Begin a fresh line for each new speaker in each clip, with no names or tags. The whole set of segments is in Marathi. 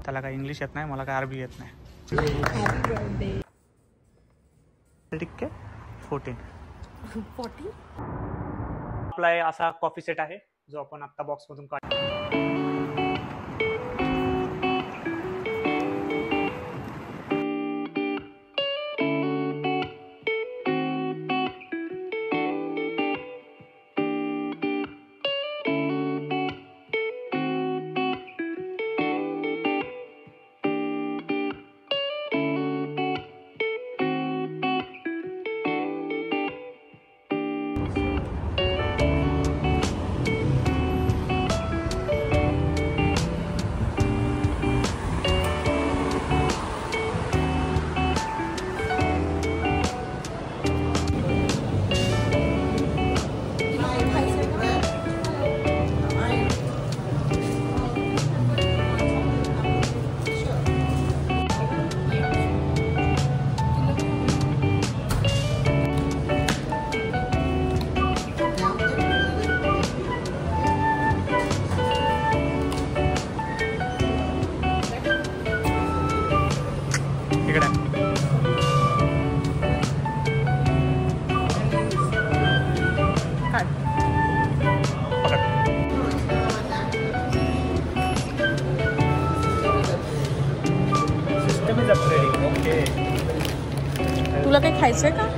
त्याला काही इंग्लिश येत नाही, मला काय अरबी येत नाही. ठीक आहे 14 आपला असा कॉफी सेट आहे जो आपण आता बॉक्समधून काढ.
तुला काही खायचंय का?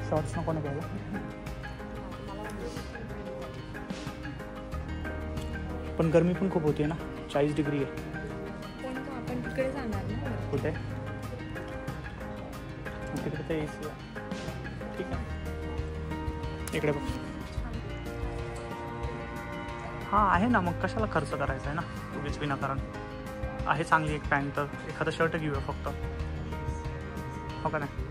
शॉर्ट्स नको ना घ्यायला. पण गरमी पण खूप होती ना, 40 डिग्री आहे.
आपण तिकडे जाणार ना.
कुठे? तिकडे तर AC आहे. ठीक आहे, इकडे बघ. हा आहे ना, मग कशाला खर्च करायचा आहे ना उगीच विनाकारण. आहे चांगली एक पॅन्ट, तर एखादं शर्ट घेऊया फक्त, हो का नाही?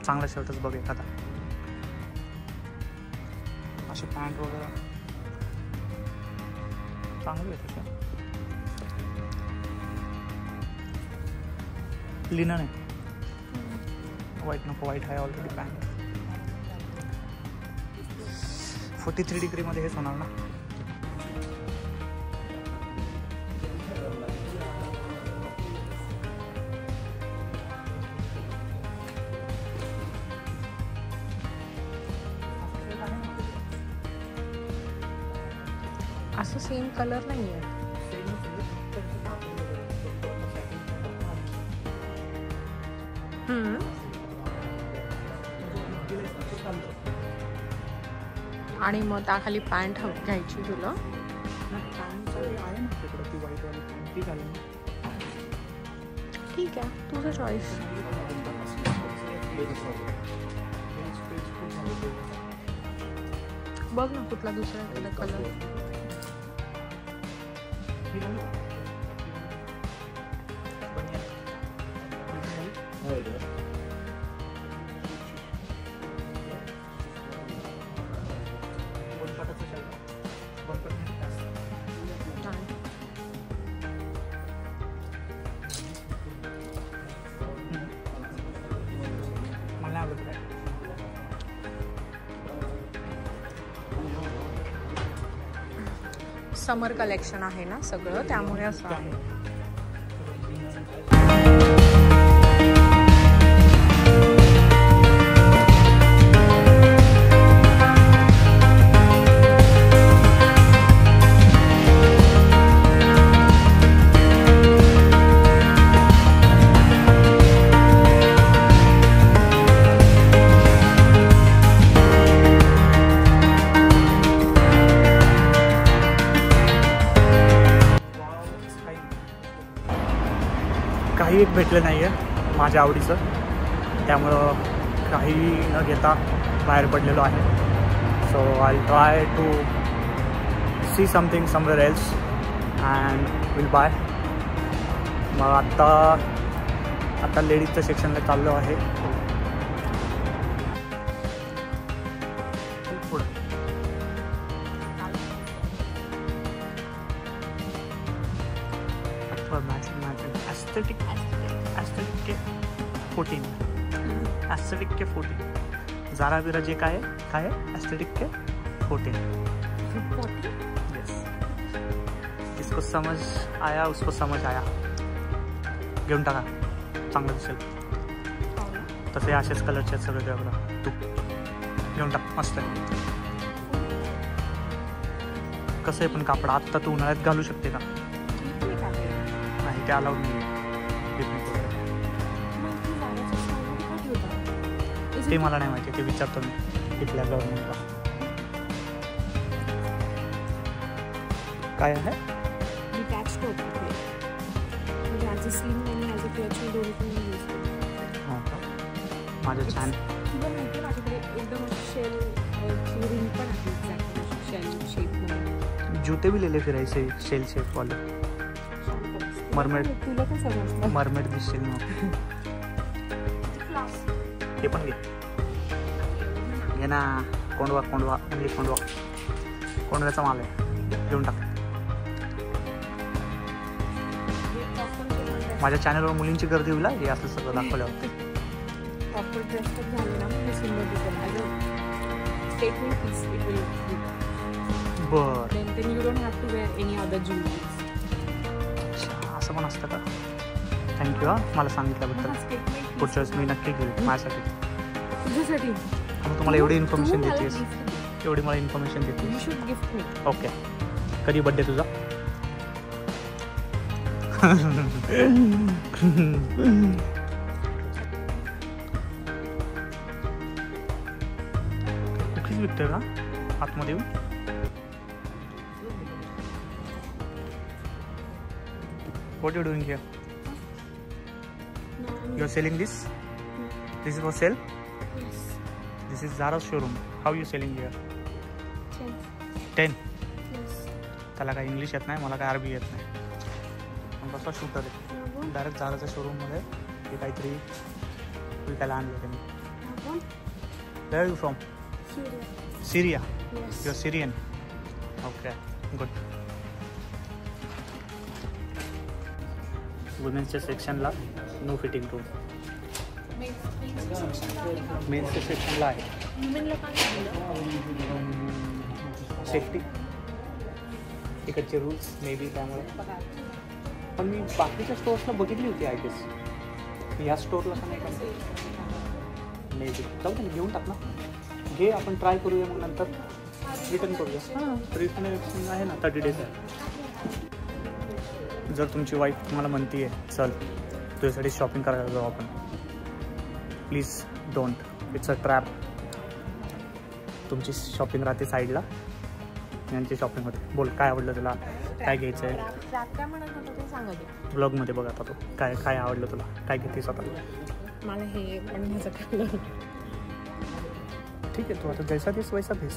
चांगला शर्टच बघ एखादा. असे पॅन्ट वगैरे चांगली आहे तशा. लिनन आहे, व्हाईट नको, व्हाईट आहे ऑलरेडी पॅन्ट. 43 डिग्रीमध्ये हेच होणार ना.
असं सेम कलर नाही आहे. आणि मग त्याखाली पॅन्ट घ्यायची तुला. ठीक आहे, तुझं चॉईस. बघ ना कुठला दुसरा एखादा कलर. समर कलेक्शन आहे ना सगळं, त्यामुळे असं आहे.
काही एक भेटलं नाही आहे माझ्या आवडीचं, त्यामुळं काही न घेता बाहेर पडलेलो आहे. So I try to see something somewhere else and will buy. मग आता लेडीजच्या सेक्शनला चाललो आहे. पुढं एस्थेटिक के 14 ज़ारा बिरा जे काय आहे एस्थेटिक के 14. यस, जिसको समझ आया उसको समझ आया. घेऊन टाका, चांगलं दिसेल. तसे असेच कलरचे आहेत सगळे. बघा तू घेऊन टाक, मस्त आहे. कसं आहे पण कापड आत्ता तू उन्हाळ्यात घालू शकते का? नाही, ते अलाउड नाही. ते मला नाही माहिती, ते विचारतो मी इथल्या गव्हर्नमेंटला. काय आहे? माझं छान जूते भी ले ले फिर ऐसे शेल शेप वाले. मरमेड दिसशील मग. हे पण घे ना. कोंडव्याचा माल आहे, घेऊन टाक. माझ्या चॅनलवर मुलींची गर्दी होईल हे असं सगळं दाखवल्यावर. असं पण असतं का? थँक्यू हा मला सांगितल्याबद्दल. पुढच्या वेळेस मी नक्की घेईल माझ्यासाठी. तुझ्यासाठी तुम्हाला एवढी इन्फॉर्मेशन देतेस, एवढी मला इन्फॉर्मेशन देते. ओके, कधी बड्डे तुझा? कुकीज विकतोय का आतमध्ये येऊन? What you doing here? You're selling this? This is for sale?
Yes.
This is Zara's showroom. How you selling here? 10.
Yes.
त्याला काय इंग्लिश येत नाही, मला काय अरबी येत नाही. पण बसा शूटर आहे. डायरेक्ट Zaraच्या शोरूममध्ये हे काहीतरी विकायला आणलं त्यांनी. Where are you from? Syria.
Yes.
You're Syrian. Okay, good. वुमेन्सच्या सेक्शनला नो फिटिंग रूम. मेन्सच्या सेक्शनला आहे सेफ्टी तिकडचे रूल्स मे बी, त्यामुळे. पण मी बाकीच्या स्टोर्सला बघितली होती आय गेस. या स्टोअरला का नाही का मे बी. जाऊ दे, घेऊन टाक ना. घे, आपण ट्राय करूया, मग नंतर रिटर्न करूया. हां, रिटर्न आहे ना 30 days आहे. जर तुमची वाईफ तुम्हाला म्हणते आहे चल तुझ्यासाठी शॉपिंग करायला जाऊ आपण, please don't. It's a trap. तुमची शॉपिंग राहते साईडला, यांची शॉपिंग होते. बोल, काय आवडलं तुला, काय घ्यायचं आहे? ब्लॉगमध्ये बघा आता तो काय काय आवडलं तुला, काय घेतेस आता?
मला हे पण
ठीक आहे, तू आता जैसा दिस वैसा दिस.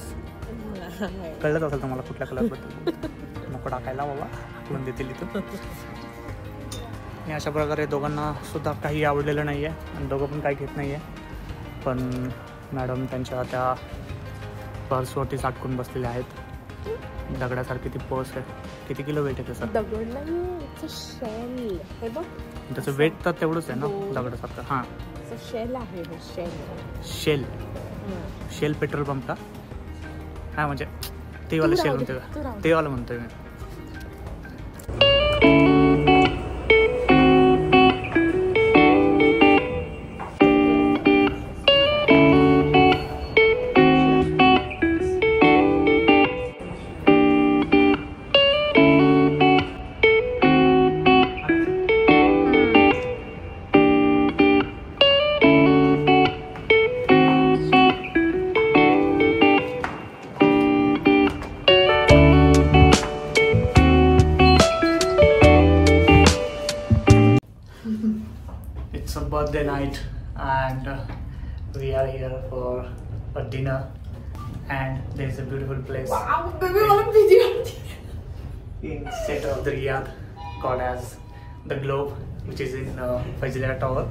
कळलंच असेल तुम्हाला कुठल्या कलरबद्दल. नको टाकायला बाबा, उकळून देतील इथून. आणि अशा प्रकारे दोघांना सुद्धा काही आवडलेलं नाही आहे आणि दोघं पण काही घेत नाही आहे. पण मॅडम त्यांच्या त्या पर्सवरती साठकून बसलेले आहेत. दगडासारखी ती पर्स आहे. किती किलो वेट आहे त्याचं?
दगड नाही, शेल. हे बघ,
त्याचं वेट तर तेवढंच आहे ना दगडासारखं. हां,
शेल आहे.
शेल. शेल पेट्रोल पंप का? हां, म्हणजे ते वाला शेल म्हणते का? ते वाला म्हणतोय मी. It's a birthday night and we are here for a dinner and there's a beautiful place in center of the Riyadh called as the Globe, which is in Faisalia Tower.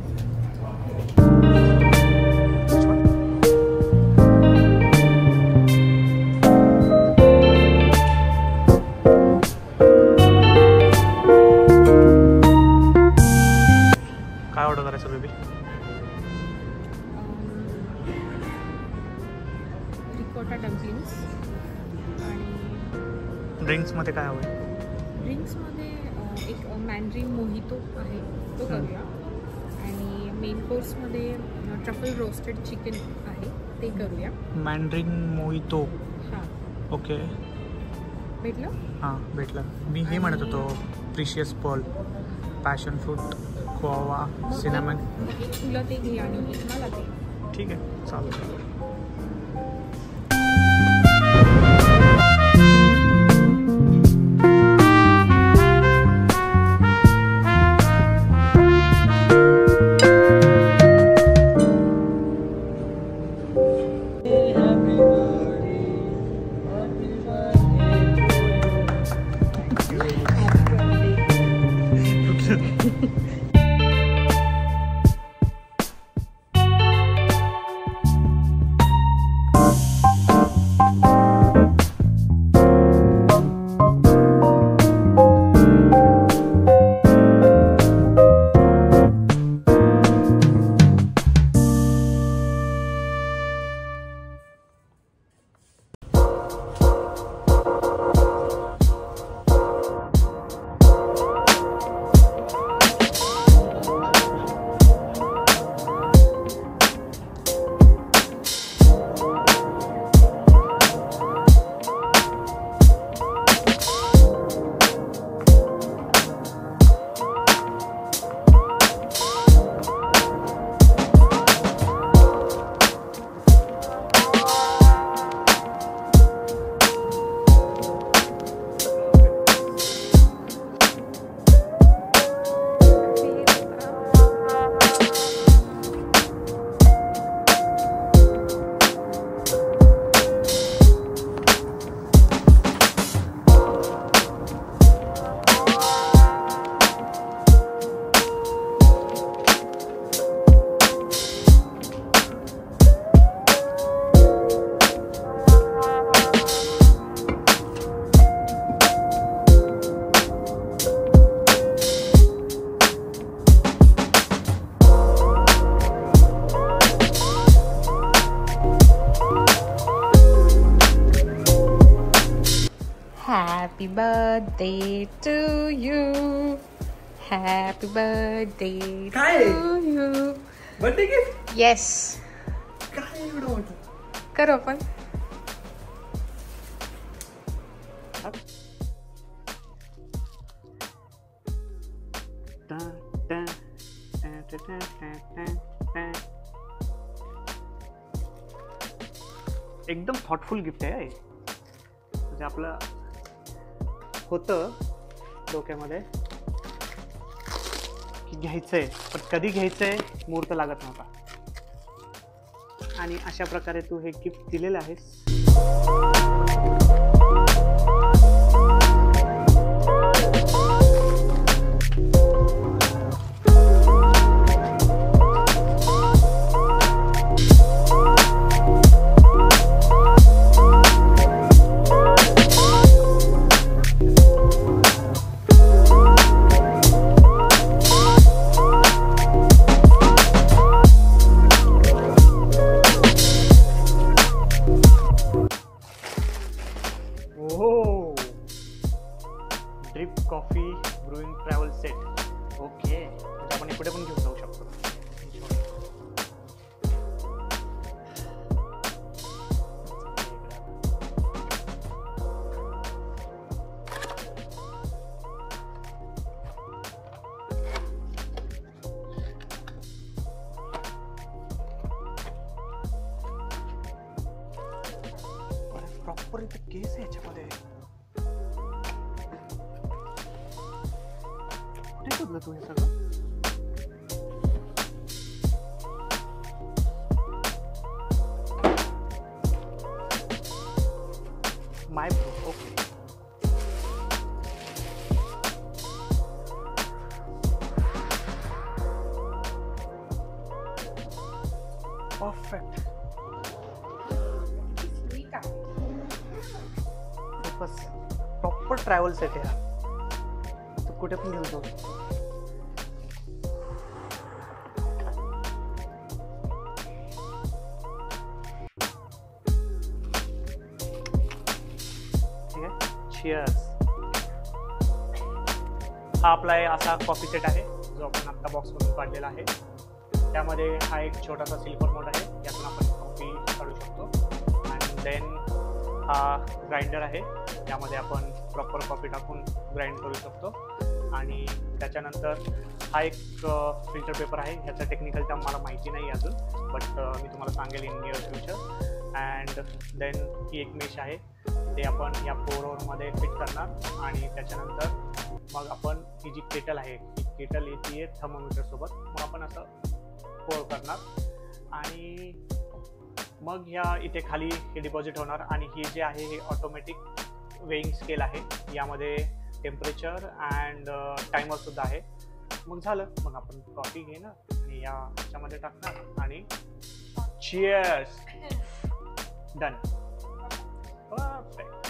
काय ऑर्डर करायचं बेबी?
Ricotta dumplings. आणि
ड्रिंक्समध्ये काय हवं?
ड्रिंक्समध्ये एक मॅन्ड्रीन मोहितो आहे, तो करूया. आणि मेन कोर्समध्ये ट्रफल रोस्टेड चिकन आहे, ते करूया.
मॅन्ड्रीन मोहितो.
हां,
ओके,
भेटलं?
हां भेटलं. मी हे म्हणत होतो प्रिशियस पर्ल, पॅशन फ्रूट, खोवा, सिनेमन.
एक तुला ते घे आणि एक मला ते.
ठीक आहे, चालेल.
Happy birthday to you. Happy birthday to you.
Birthday gift?
Yes.
काय एवढं मोठं?
करू आपण.
एकदम थॉटफुल गिफ्ट आहे. म्हणजे आपलं होतं डोक्यामध्ये की घ्यायचंय, पण कधी घ्यायचंय मुहूर्त लागत नव्हता. आणि अशा प्रकारे तू हे गिफ्ट दिलेलं आहेस. Drip coffee brewing travel set. Okay, म्हणजे आपण इकडे पण घेऊन जाऊ शकतो. प्रॉपर इथे केस आहे याच्यामध्ये. कुठे शोधलं तू हे सगळं? My bro. Okay, perfect. बस प्रॉपर ट्रॅव्हल सेट आहे हा. तू कुठे पण घेऊन जाऊ शकतो. ठीक आहे, चिअर्स. हा आपला असा कॉफी सेट आहे जो आपण आता बॉक्समधून काढलेला आहे. त्यामध्ये हा एक छोटासा सिल्वर मोड आहे, यातून आपण कॉफी काढू शकतो. आणि देन हा ग्राइंडर आहे, त्यामध्ये आपण प्रॉपर कॉफी टाकून ग्राइंड करू शकतो. आणि त्याच्यानंतर हा एक फिल्टर पेपर आहे. ह्याचा टेक्निकल टर्म मला माहिती नाही अजून, बट मी तुम्हाला सांगेल in near future. And then ही एक मेश आहे, ते आपण या पोरमध्ये फिट करणार. आणि त्याच्यानंतर मग आपण ही जी केटल आहे, ही केटल येते आहे थर्मोमीटरसोबत. मग आपण असं पोर करणार आणि मग ह्या इथे खाली हे डिपॉझिट होणार. आणि हे जे आहे हे ऑटोमॅटिक वेइंग स्केल आहे, यामध्ये टेम्परेचर अँड टायमर सुद्धा आहे. मग झालं, मग आपण कॉफी घेणार आणि या ह्याच्यामध्ये टाकणार आणि चिअर्स. डन. परफेक्ट.